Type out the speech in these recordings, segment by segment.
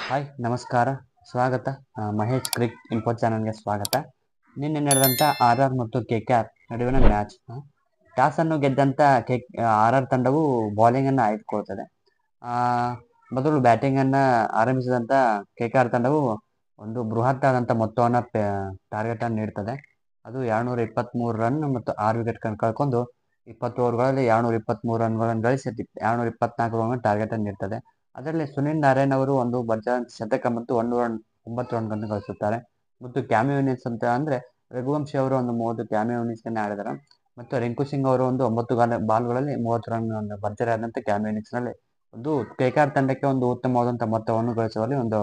Hi ನಮಸ್ಕಾರ ಸ್ವಾಗತ Mahesh ಕ್ರಿಕ್ info ಚಾನಲ್ಗೆ ಸ್ವಾಗತ. ನಿನ್ನೆ ನಡೆದಂಥ ಆರ್ ಮತ್ತು KKR ನಡುವಿನ ಮ್ಯಾಚ್. ಟಾಸ್ ಅನ್ನು ಗೆದ್ದಂಥ RR ತಂಡವು ಬೌಲಿಂಗ್ ಅನ್ನು ಆಯ್ದುಕೊಳ್ತದೆ. ಮೊದಲು ಬ್ಯಾಟಿಂಗ್ ಅನ್ನ ಆರಂಭಿಸಿದಂಥ KKR ತಂಡವು ಒಂದು ಬೃಹತ್ ಆದಂಥ ಮೊತ್ತವನ್ನು ಟಾರ್ಗೆಟ್ ಅನ್ನು ನೀಡ್ತದೆ. ಅದು 223 ರನ್ ಮತ್ತು 6 ವಿಕೆಟ್ ಕಳ್ಕೊಂಡು 20 ಓವರ್ಗಳಲ್ಲಿ 223 ರನ್ಗಳನ್ನು ಗಳಿಸಿ 224 ರನ್ ಟಾರ್ಗೆಟ್ ಅನ್ನು ನೀಡ್ತದೆ. ಅದರಲ್ಲಿ ಸುನಿಲ್ ನಾರಾಯಣ್ ಅವರು ಒಂದು ಭರ್ಜರಿ ಶತಕ ಮತ್ತು 109 ರನ್ಗಳನ್ನು ಗಳಿಸುತ್ತಾರೆ. ಮತ್ತು ಕ್ಯಾಮಿಯೋ ಇನ್ನಿಂಗ್ಸ್ ಅಂತ ಅಂದ್ರೆ ರಘುವಂಶಿ ಅವರು ಒಂದು 30 ಕ್ಯಾಮಿಯೋ ಇನ್ನಿಂಗ್ಸ್ ಅನ್ನು ಆಡಿದ್ದಾರೆ. ಮತ್ತು ರಿಂಕು ಸಿಂಗ್ ಅವರು ಒಂದು 9 ಬಾಲ್ಗಳಲ್ಲಿ 30 ರನ್ ಭರ್ಜರಿ ಆದಂತ ಕ್ಯಾಮಿಯೋ ಇನ್ನಿಂಗ್ಸ್ ನಲ್ಲಿ ಒಂದು KKR ತಂಡಕ್ಕೆ ಒಂದು ಉತ್ತಮವಾದಂತಹ ಮೊತ್ತವನ್ನು ಗಳಿಸುವಲ್ಲಿ ಒಂದು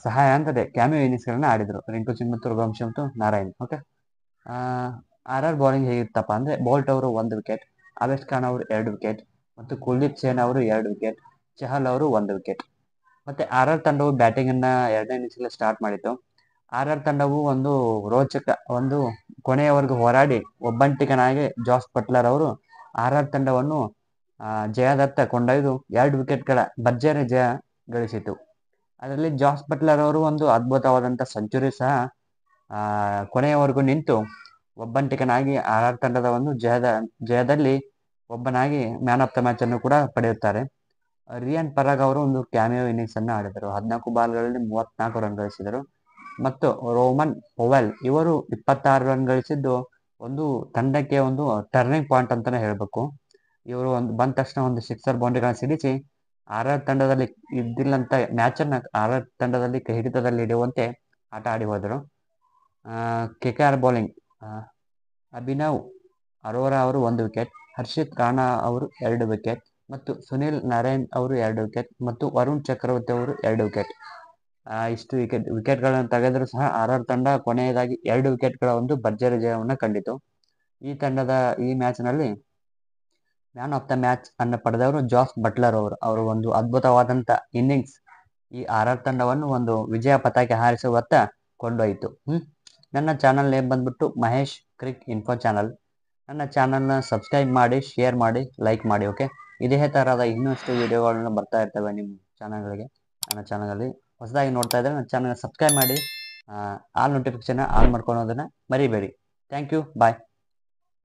ಸಹಾಯ ಅಂತದೆ ಕ್ಯಾಮಿಯೋ ಇನ್ನಿಂಗ್ಸ್ ಗಳನ್ನ ಆಡಿದ್ರು ರಿಂಕು ಸಿಂಗ್ ಮತ್ತು ರಘುವಂಶಿ ಮತ್ತು ನಾರಾಯಣ್. ಓಕೆ, RR ಬೌಲಿಂಗ್ ಹೇಗಿತ್ತಪ್ಪ ಅಂದ್ರೆ ಬೋಲ್ಟ್ ಅವರು 1 ವಿಕೆಟ್, ಆವೇಶ್ ಖಾನ್ ಅವರು 2 ವಿಕೆಟ್ ಮತ್ತು ಕುಲ್ದೀಪ್ ಸೇನ್ ಅವರು 2 ವಿಕೆಟ್, ಚಹಲ್ ಅವರು 1 ವಿಕೆಟ್. ಮತ್ತೆ RR ತಂಡವು ಬ್ಯಾಟಿಂಗ್ ಅನ್ನ 2ನೇ ಇನ್ನಿಂಗ್ಸ್ ಸ್ಟಾರ್ಟ್ ಮಾಡಿತು. RR ತಂಡವು ಒಂದು ರೋಚಕ ಒಂದು ಕೊನೆಯವರೆಗೂ ಹೋರಾಡಿ ಒಬ್ಬಂಟಿಗನಾಗಿ ಜಾಸ್ ಬಟ್ಲರ್ ಅವರು RR ತಂಡವನ್ನು ಜಯದತ್ತ ಕೊಂಡೊಯ್ದು 2 ವಿಕೆಟ್ಗಳ ಭರ್ಜರಿ ಜಯ ಗಳಿಸಿತು. ಅದರಲ್ಲಿ ಜಾಸ್ ಬಟ್ಲರ್ ಅವರು ಒಂದು ಅದ್ಭುತವಾದಂಥ ಸೆಂಚುರಿ ಸಹ ಕೊನೆಯವರೆಗೂ ನಿಂತು ಒಬ್ಬಂಟಿಗನಾಗಿ RR ತಂಡದ ಒಂದು ಜಯದಲ್ಲಿ ಒಬ್ಬನಾಗಿ ಮ್ಯಾನ್ ಆಫ್ ದ ಮ್ಯಾಚ್ ಅನ್ನು ಕೂಡ ಪಡೆಯುತ್ತಾರೆ. ರಿಯಾನ್ ಪರಾಗ್ ಅವರು ಒಂದು ಕ್ಯಾಮಿಯೋ ಇನ್ನಿಂಗ್ಸ್ ಅನ್ನು ಆಡಿದರು. 14 ಬಾಲ್ಗಳಲ್ಲಿ 34 ರನ್ ಗಳಿಸಿದರು. ಮತ್ತು ರೋಮನ್ ಪೊವೆಲ್ ಇವರು 26 ರನ್ ಗಳಿಸಿದ್ದು ಒಂದು ತಂಡಕ್ಕೆ ಒಂದು ಟರ್ನಿಂಗ್ ಪಾಯಿಂಟ್ ಅಂತಾನೆ ಹೇಳ್ಬೇಕು. ಇವರು ಒಂದು ಬಂದ ತಕ್ಷಣ ಒಂದು ಸಿಕ್ಸರ್ ಬೌಂಡ್ರಿಗಳನ್ನ ಸಿಡಿಸಿ RR ತಂಡದಲ್ಲಿ ಇದ್ದಿಲ್ಲಂತ ಮ್ಯಾಚ್ ಅನ್ನ RR ತಂಡದಲ್ಲಿ ಹಿಡಿತದಲ್ಲಿ ಇಡುವಂತೆ ಆಟ ಆಡಿ ಹೋದರು. KKR ಬೌಲಿಂಗ್ ಅಭಿನವ್ ಅರೋರಾ ಅವರು 1 ವಿಕೆಟ್, ಹರ್ಷಿತ್ ರಾಣಾ ಅವರು 2 ವಿಕೆಟ್ ಮತ್ತು ಸುನಿಲ್ ನಾರಾಯಣ್ ಅವರು 2 ವಿಕೆಟ್ ಮತ್ತು ವರುಣ್ ಚಕ್ರವರ್ತಿ ಅವರು 2 ವಿಕೆಟ್. ಇಷ್ಟು ವಿಕೆಟ್ಗಳನ್ನು ತೆಗೆದರೂ ಸಹ RR ತಂಡ ಕೊನೆಯದಾಗಿ 2 ವಿಕೆಟ್ಗಳ ಒಂದು ಭರ್ಜರಿ ಜಯವನ್ನು ಕಂಡಿತು. ಈ ಮ್ಯಾಚ್ನಲ್ಲಿ ಮ್ಯಾನ್ ಆಫ್ ದ ಮ್ಯಾಚ್ ಅನ್ನು ಪಡೆದವರು ಜಾಸ್ ಬಟ್ಲರ್ ಅವರು ಒಂದು ಅದ್ಭುತವಾದಂಥ ಇನ್ನಿಂಗ್ಸ್ ಈ RR ತಂಡವನ್ನು ಒಂದು ವಿಜಯ ಪತಾಕೆ ಹಾರಿಸುವತ್ತ ಕೊಂಡೊಯ್ತು. ನನ್ನ ಚಾನಲ್ ನೇಮ್ ಬಂದ್ಬಿಟ್ಟು ಮಹೇಶ್ ಕ್ರಿಕ್ ಇನ್ಫೋ ಚಾನಲ್. ನನ್ನ ಚಾನಲ್ನ ಸಬ್ಸ್ಕ್ರೈಬ್ ಮಾಡಿ, ಶೇರ್ ಮಾಡಿ, ಲೈಕ್ ಮಾಡಿ. ಓಕೆ, ಇದೇ ಥರದ ಇನ್ನಷ್ಟು ವಿಡಿಯೋಗಳನ್ನ ಬರ್ತಾ ಇರ್ತವೆ ನಿಮ್ಮ ಚಾನಲ್ಗಳಿಗೆ. ನನ್ನ ಚಾನಲಲ್ಲಿ ಹೊಸದಾಗಿ ನೋಡ್ತಾ ಇದ್ದರೆ ನನ್ನ ಚಾನಲ್ ಸಬ್ಸ್ಕ್ರೈಬ್ ಮಾಡಿ, ಆಲ್ ನೋಟಿಫಿಕೇಶನ್ ಆನ್ ಮಾಡ್ಕೊಳೋದನ್ನ ಮರಿಬೇಡಿ. Thank you, bye.